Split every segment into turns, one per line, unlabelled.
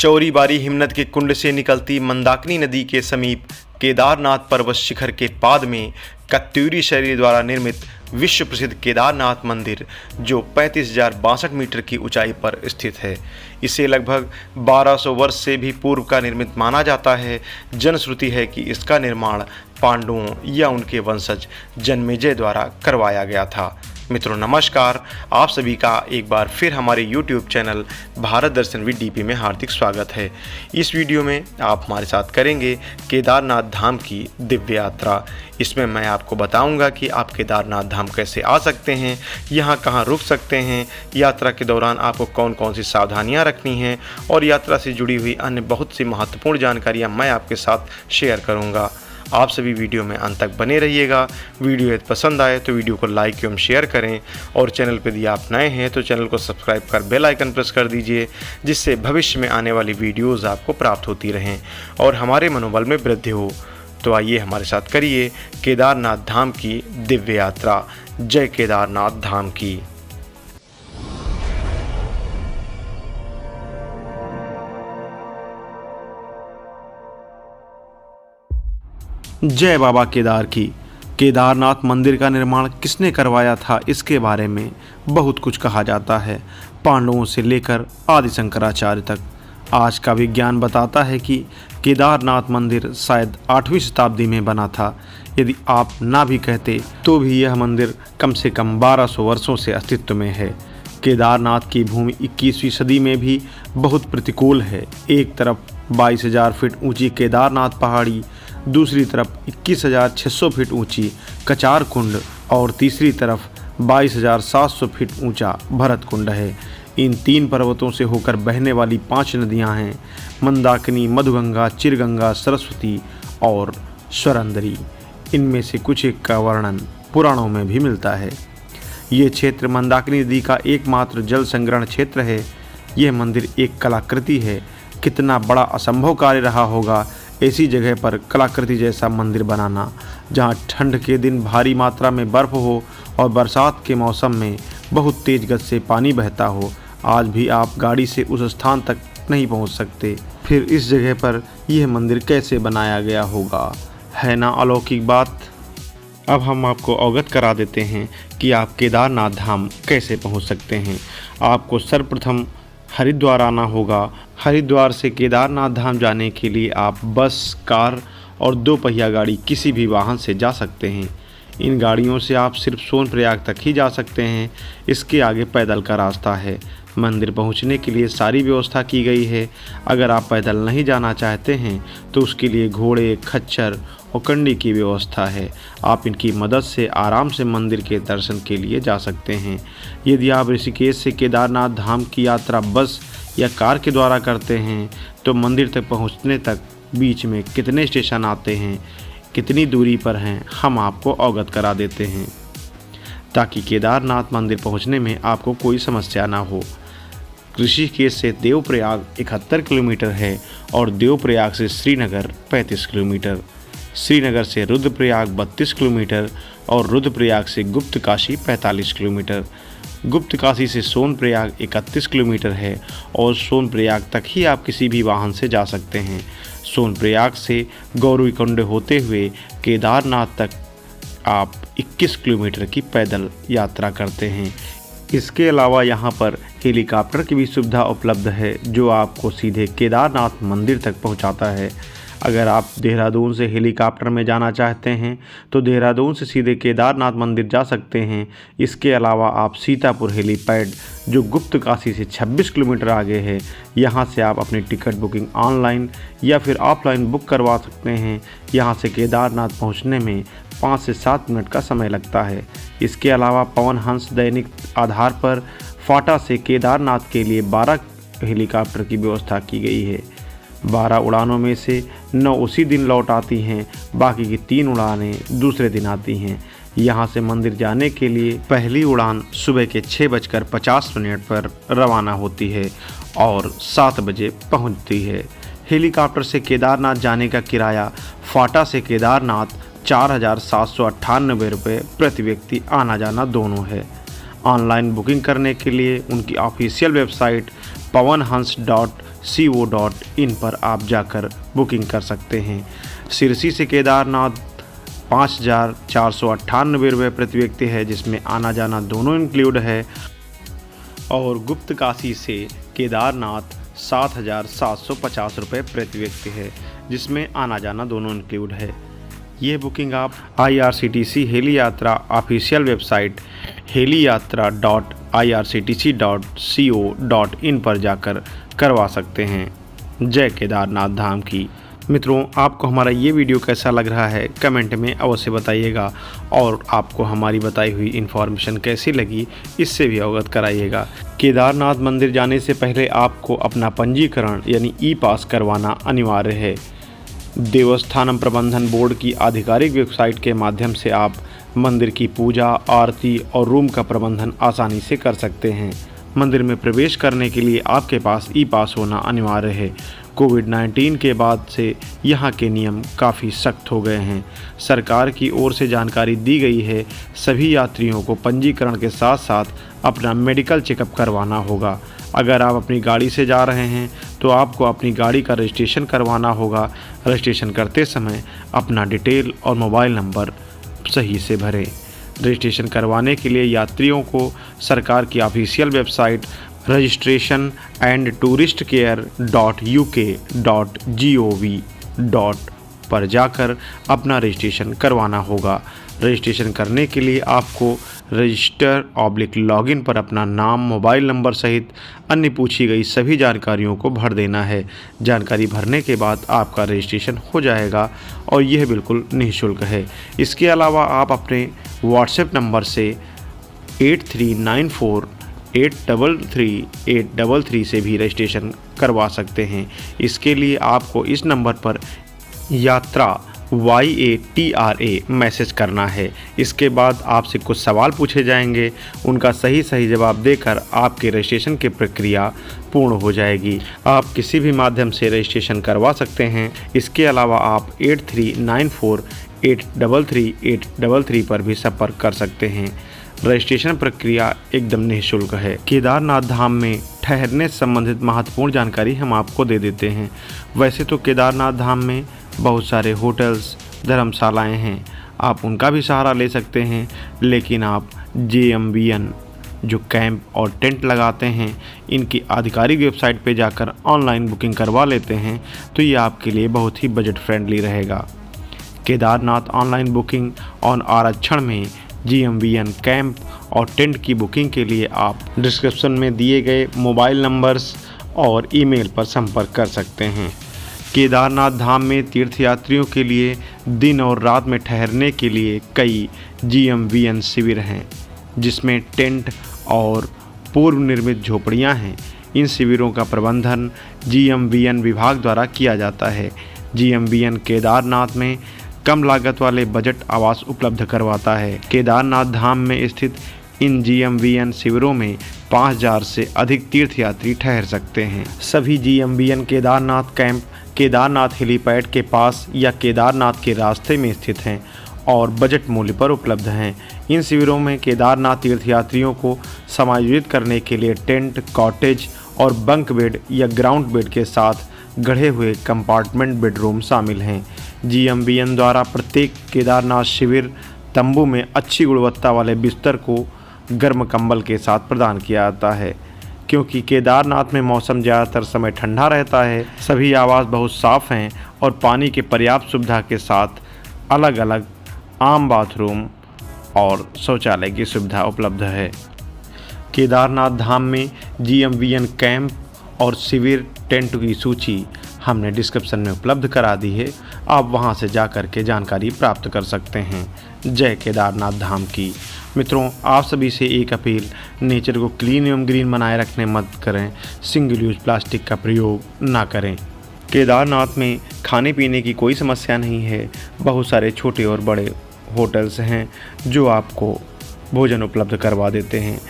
चौरी बारी हिमनद के कुंड से निकलती मंदाकिनी नदी के समीप केदारनाथ पर्वत शिखर के पाद में कत्यूरी शैली द्वारा निर्मित विश्व प्रसिद्ध केदारनाथ मंदिर जो 35,062 मीटर की ऊंचाई पर स्थित है। इसे लगभग 1200 वर्ष से भी पूर्व का निर्मित माना जाता है। जनश्रुति है कि इसका निर्माण पांडवों या उनके वंशज जन्मेजय द्वारा करवाया गया था। मित्रों नमस्कार, आप सभी का एक बार फिर हमारे YouTube channel Bharat Darshan with DP में हार्दिक स्वागत है। इस वीडियो में आप हमारे साथ करेंगे केदारनाथ धाम की दिव्य यात्रा। इसमें मैं आपको बताऊंगा कि आप केदारनाथ धाम कैसे आ सकते हैं, यहाँ कहाँ रुक सकते हैं, यात्रा के दौरान आपको कौन कौन सी सावधानियाँ रखनी हैं और यात्रा से जुड़ी हुई अन्य बहुत सी महत्वपूर्ण जानकारियाँ मैं आपके साथ शेयर करूँगा। आप सभी वीडियो में अंत तक बने रहिएगा। वीडियो यदि पसंद आए तो वीडियो को लाइक एवं शेयर करें और चैनल पर यदि आप नए हैं तो चैनल को सब्सक्राइब कर बेल आइकन प्रेस कर दीजिए, जिससे भविष्य में आने वाली वीडियोज़ आपको प्राप्त होती रहें और हमारे मनोबल में वृद्धि हो। तो आइए हमारे साथ करिए केदारनाथ धाम की दिव्य यात्रा। जय केदारनाथ धाम की। जय बाबा केदार की। केदारनाथ मंदिर का निर्माण किसने करवाया था, इसके बारे में बहुत कुछ कहा जाता है, पांडवों से लेकर आदि शंकराचार्य तक। आज का विज्ञान बताता है कि केदारनाथ मंदिर शायद 8वीं शताब्दी में बना था। यदि आप ना भी कहते तो भी यह मंदिर कम से कम 1200 वर्षों से अस्तित्व में है। केदारनाथ की भूमि 21वीं सदी में भी बहुत प्रतिकूल है। एक तरफ 22,000 फीट ऊंची केदारनाथ पहाड़ी, दूसरी तरफ 21,600 फीट ऊंची कचार कुंड और तीसरी तरफ 22,700 फीट ऊंचा भरत कुंड है। इन तीन पर्वतों से होकर बहने वाली 5 नदियां हैं, मंदाकिनी, मधुगंगा, चिरगंगा, सरस्वती और स्वरंदरी। इनमें से कुछ एक का वर्णन पुराणों में भी मिलता है। ये क्षेत्र मंदाकिनी नदी का एकमात्र जल संग्रहण क्षेत्र है। यह मंदिर एक कलाकृति है। कितना बड़ा असंभव कार्य रहा होगा ऐसी जगह पर कलाकृति जैसा मंदिर बनाना, जहां ठंड के दिन भारी मात्रा में बर्फ़ हो और बरसात के मौसम में बहुत तेज गति से पानी बहता हो। आज भी आप गाड़ी से उस स्थान तक नहीं पहुंच सकते, फिर इस जगह पर यह मंदिर कैसे बनाया गया होगा, है ना अलौकिक बात। अब हम आपको अवगत करा देते हैं कि आप केदारनाथ धाम कैसे पहुंच सकते हैं। आपको सर्वप्रथम हरिद्वार आना होगा। हरिद्वार से केदारनाथ धाम जाने के लिए आप बस, कार और 2 पहिया गाड़ी किसी भी वाहन से जा सकते हैं। इन गाड़ियों से आप सिर्फ सोनप्रयाग तक ही जा सकते हैं। इसके आगे पैदल का रास्ता है। मंदिर पहुंचने के लिए सारी व्यवस्था की गई है। अगर आप पैदल नहीं जाना चाहते हैं तो उसके लिए घोड़े, खच्चर और कंडी की व्यवस्था है। आप इनकी मदद से आराम से मंदिर के दर्शन के लिए जा सकते हैं। यदि आप ऋषिकेश से केदारनाथ धाम की यात्रा बस या कार के द्वारा करते हैं तो मंदिर तक पहुंचने तक बीच में कितने स्टेशन आते हैं, कितनी दूरी पर हैं, हम आपको अवगत करा देते हैं ताकि केदारनाथ मंदिर पहुंचने में आपको कोई समस्या ना हो। ऋषिकेश से देवप्रयाग 71 किलोमीटर है और देवप्रयाग से श्रीनगर 35 किलोमीटर, श्रीनगर से रुद्रप्रयाग 32 किलोमीटर और रुद्रप्रयाग से गुप्त काशी 45 किलोमीटर, गुप्त काशी से सोनप्रयाग 31 किलोमीटर है और सोनप्रयाग तक ही आप किसी भी वाहन से जा सकते हैं। सोनप्रयाग से गौरीकुंड होते हुए केदारनाथ तक आप 21 किलोमीटर की पैदल यात्रा करते हैं। इसके अलावा यहाँ पर हेलीकॉप्टर की भी सुविधा उपलब्ध है जो आपको सीधे केदारनाथ मंदिर तक पहुँचाता है। अगर आप देहरादून से हेलीकॉप्टर में जाना चाहते हैं तो देहरादून से सीधे केदारनाथ मंदिर जा सकते हैं। इसके अलावा आप सीतापुर हेलीपैड जो गुप्त काशी से 26 किलोमीटर आगे है, यहाँ से आप अपनी टिकट बुकिंग ऑनलाइन या फिर ऑफलाइन बुक करवा सकते हैं। यहाँ से केदारनाथ पहुँचने में 5 से 7 मिनट का समय लगता है। इसके अलावा पवन हंस दैनिक आधार पर फाटा से केदारनाथ के लिए 12 हेलीकॉप्टर की व्यवस्था की गई है। 12 उड़ानों में से 9 उसी दिन लौट आती हैं, बाकी की 3 उड़ानें दूसरे दिन आती हैं। यहाँ से मंदिर जाने के लिए पहली उड़ान सुबह के 6:50 पर रवाना होती है और 7 बजे पहुँचती है। हेलीकॉप्टर से केदारनाथ जाने का किराया फाटा से केदारनाथ 4,798 रुपये प्रति व्यक्ति आना जाना दोनों है। ऑनलाइन बुकिंग करने के लिए उनकी ऑफिशियल वेबसाइट pawanhans.co.in पर आप जाकर बुकिंग कर सकते हैं। सिरसी से केदारनाथ 5,498 रुपये प्रति व्यक्ति है, जिसमें आना जाना दोनों इंक्लूड है। और गुप्त काशी से केदारनाथ 7,750 रुपये प्रति व्यक्ति है, जिसमें आना जाना दोनों इंक्लूड है। ये बुकिंग आप IRCTC हेली यात्रा ऑफिशियल वेबसाइट heliyatra.irctc.co.in पर जाकर करवा सकते हैं। जय केदारनाथ धाम की। मित्रों, आपको हमारा ये वीडियो कैसा लग रहा है कमेंट में अवश्य बताइएगा, और आपको हमारी बताई हुई इन्फॉर्मेशन कैसी लगी इससे भी अवगत कराइएगा। केदारनाथ मंदिर जाने से पहले आपको अपना पंजीकरण यानी ई-पास करवाना अनिवार्य है। देवस्थानम प्रबंधन बोर्ड की आधिकारिक वेबसाइट के माध्यम से आप मंदिर की पूजा, आरती और रूम का प्रबंधन आसानी से कर सकते हैं। मंदिर में प्रवेश करने के लिए आपके पास ई-पास होना अनिवार्य है। कोविड-19 के बाद से यहाँ के नियम काफ़ी सख्त हो गए हैं। सरकार की ओर से जानकारी दी गई है, सभी यात्रियों को पंजीकरण के साथ साथ अपना मेडिकल चेकअप करवाना होगा। अगर आप अपनी गाड़ी से जा रहे हैं तो आपको अपनी गाड़ी का रजिस्ट्रेशन करवाना होगा। रजिस्ट्रेशन करते समय अपना डिटेल और मोबाइल नंबर सही से भरें। रजिस्ट्रेशन करवाने के लिए यात्रियों को सरकार की ऑफिशियल वेबसाइट registration@touristcare.uk.gov. पर जाकर अपना रजिस्ट्रेशन करवाना होगा। रजिस्ट्रेशन करने के लिए आपको रजिस्टर/लॉगिन पर अपना नाम, मोबाइल नंबर सहित अन्य पूछी गई सभी जानकारियों को भर देना है। जानकारी भरने के बाद आपका रजिस्ट्रेशन हो जाएगा और यह बिल्कुल निःशुल्क है। इसके अलावा आप अपने व्हाट्सएप नंबर से 8394833833 से भी रजिस्ट्रेशन करवा सकते हैं। इसके लिए आपको इस नंबर पर यात्रा YATRA मैसेज करना है। इसके बाद आपसे कुछ सवाल पूछे जाएंगे, उनका सही जवाब देकर आपके रजिस्ट्रेशन की प्रक्रिया पूर्ण हो जाएगी। आप किसी भी माध्यम से रजिस्ट्रेशन करवा सकते हैं। इसके अलावा आप 8394833833 पर भी संपर्क कर सकते हैं। रजिस्ट्रेशन प्रक्रिया एकदम निःशुल्क है। केदारनाथ धाम में ठहरने संबंधित महत्वपूर्ण जानकारी हम आपको दे देते हैं। वैसे तो केदारनाथ धाम में बहुत सारे होटल्स, धर्मशालाएं हैं, आप उनका भी सहारा ले सकते हैं, लेकिन आप JMVN जो कैंप और टेंट लगाते हैं, इनकी आधिकारिक वेबसाइट पे जाकर ऑनलाइन बुकिंग करवा लेते हैं तो ये आपके लिए बहुत ही बजट फ्रेंडली रहेगा। केदारनाथ ऑनलाइन बुकिंग और आरक्षण में JMVN कैंप और टेंट की बुकिंग के लिए आप डिस्क्रिप्शन में दिए गए मोबाइल नंबर्स और ईमेल पर संपर्क कर सकते हैं। केदारनाथ धाम में तीर्थयात्रियों के लिए दिन और रात में ठहरने के लिए कई JMVN शिविर हैं, जिसमें टेंट और पूर्व निर्मित झोपड़ियां हैं। इन शिविरों का प्रबंधन JMVN विभाग द्वारा किया जाता है। JMVN केदारनाथ में कम लागत वाले बजट आवास उपलब्ध करवाता है। केदारनाथ धाम में स्थित इन JMVN शिविरों में 5,000 से अधिक तीर्थयात्री ठहर सकते हैं। सभी JMVN Kedarnath camp Kedarnath helipad के पास या केदारनाथ के रास्ते में स्थित हैं और बजट मूल्य पर उपलब्ध हैं। इन शिविरों में केदारनाथ तीर्थयात्रियों को समायोजित करने के लिए टेंट, कॉटेज और बंक बेड या ग्राउंड बेड के साथ गढ़े हुए कंपार्टमेंट बेडरूम शामिल हैं। JMVN द्वारा प्रत्येक केदारनाथ शिविर तंबू में अच्छी गुणवत्ता वाले बिस्तर को गर्म कंबल के साथ प्रदान किया जाता है। क्योंकि केदारनाथ में मौसम ज़्यादातर समय ठंडा रहता है, सभी आवास बहुत साफ़ हैं और पानी की पर्याप्त सुविधा के साथ अलग अलग आम बाथरूम और शौचालय की सुविधा उपलब्ध है। केदारनाथ धाम में JMVN कैंप और शिविर टेंट की सूची हमने डिस्क्रिप्शन में उपलब्ध करा दी है, आप वहां से जा कर के जानकारी प्राप्त कर सकते हैं। जय केदारनाथ धाम की। मित्रों, आप सभी से एक अपील, नेचर को क्लीन एवं ग्रीन बनाए रखने मत करें, सिंगल यूज प्लास्टिक का प्रयोग ना करें। केदारनाथ में खाने पीने की कोई समस्या नहीं है, बहुत सारे छोटे और बड़े होटल्स हैं जो आपको भोजन उपलब्ध करवा देते हैं।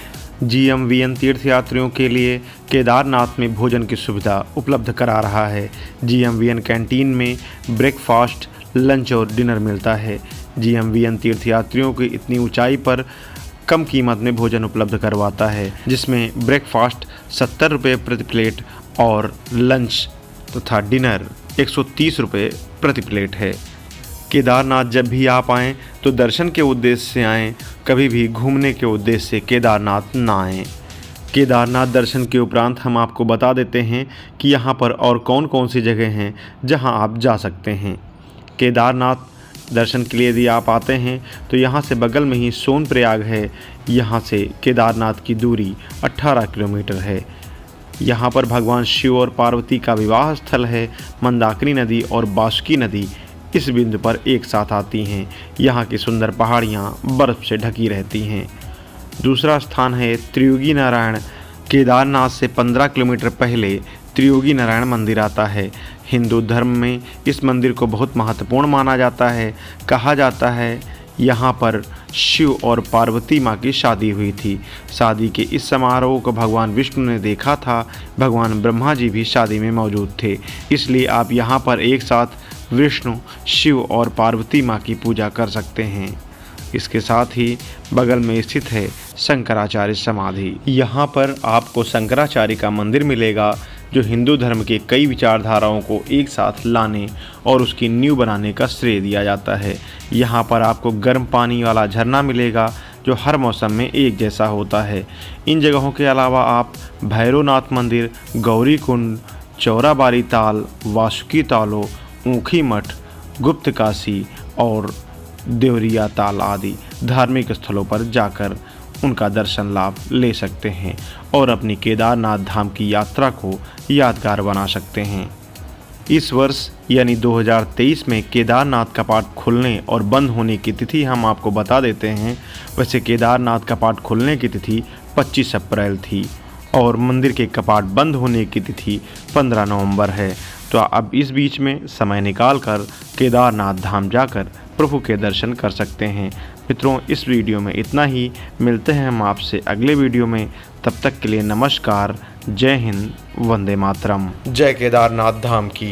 JMVN तीर्थयात्रियों के लिए केदारनाथ में भोजन की सुविधा उपलब्ध करा रहा है। JMVN कैंटीन में ब्रेकफास्ट, लंच और डिनर मिलता है। JMVN तीर्थयात्रियों की इतनी ऊंचाई पर कम कीमत में भोजन उपलब्ध करवाता है, जिसमें ब्रेकफास्ट 70 रुपये प्रति प्लेट और लंच तथा डिनर 130 रुपये प्रति प्लेट है। केदारनाथ जब भी आप आएँ तो दर्शन के उद्देश्य से आएँ, कभी भी घूमने के उद्देश्य से केदारनाथ ना आएँ। केदारनाथ दर्शन के उपरांत हम आपको बता देते हैं कि यहाँ पर और कौन कौन सी जगह हैं जहाँ आप जा सकते हैं। केदारनाथ दर्शन के लिए यदि आप आते हैं तो यहाँ से बगल में ही सोनप्रयाग है। यहाँ से केदारनाथ की दूरी 18 किलोमीटर है। यहाँ पर भगवान शिव और पार्वती का विवाह स्थल है। मंदाकिनी नदी और बासुकी नदी इस बिंदु पर एक साथ आती हैं। यहाँ की सुंदर पहाड़ियाँ बर्फ़ से ढकी रहती हैं। दूसरा स्थान है त्रियोगी नारायण। केदारनाथ से 15 किलोमीटर पहले त्रियोगी नारायण मंदिर आता है। हिंदू धर्म में इस मंदिर को बहुत महत्वपूर्ण माना जाता है। कहा जाता है यहाँ पर शिव और पार्वती माँ की शादी हुई थी। शादी के इस समारोह को भगवान विष्णु ने देखा था। भगवान ब्रह्मा जी भी शादी में मौजूद थे, इसलिए आप यहाँ पर एक साथ विष्णु, शिव और पार्वती माँ की पूजा कर सकते हैं। इसके साथ ही बगल में स्थित है शंकराचार्य समाधि। यहाँ पर आपको शंकराचार्य का मंदिर मिलेगा, जो हिंदू धर्म के कई विचारधाराओं को एक साथ लाने और उसकी नींव बनाने का श्रेय दिया जाता है। यहाँ पर आपको गर्म पानी वाला झरना मिलेगा, जो हर मौसम में एक जैसा होता है। इन जगहों के अलावा आप भैरवनाथ मंदिर, गौरी कुंड, चौराबाड़ी ताल, वासुकी तालों, ऊखी मठ, गुप्त काशी और देवरिया ताल आदि धार्मिक स्थलों पर जाकर उनका दर्शन लाभ ले सकते हैं और अपनी केदारनाथ धाम की यात्रा को यादगार बना सकते हैं। इस वर्ष यानी 2023 में केदारनाथ कपाट खुलने और बंद होने की तिथि हम आपको बता देते हैं। वैसे केदारनाथ कपाट खुलने की तिथि 25 अप्रैल थी और मंदिर के कपाट बंद होने की तिथि 15 नवंबर है। तो अब इस बीच में समय निकाल कर केदारनाथ धाम जाकर प्रभु के दर्शन कर सकते हैं। मित्रों, इस वीडियो में इतना ही। मिलते हैं हम आपसे अगले वीडियो में। तब तक के लिए नमस्कार। जय हिंद, वंदे मातरम। जय केदारनाथ धाम की।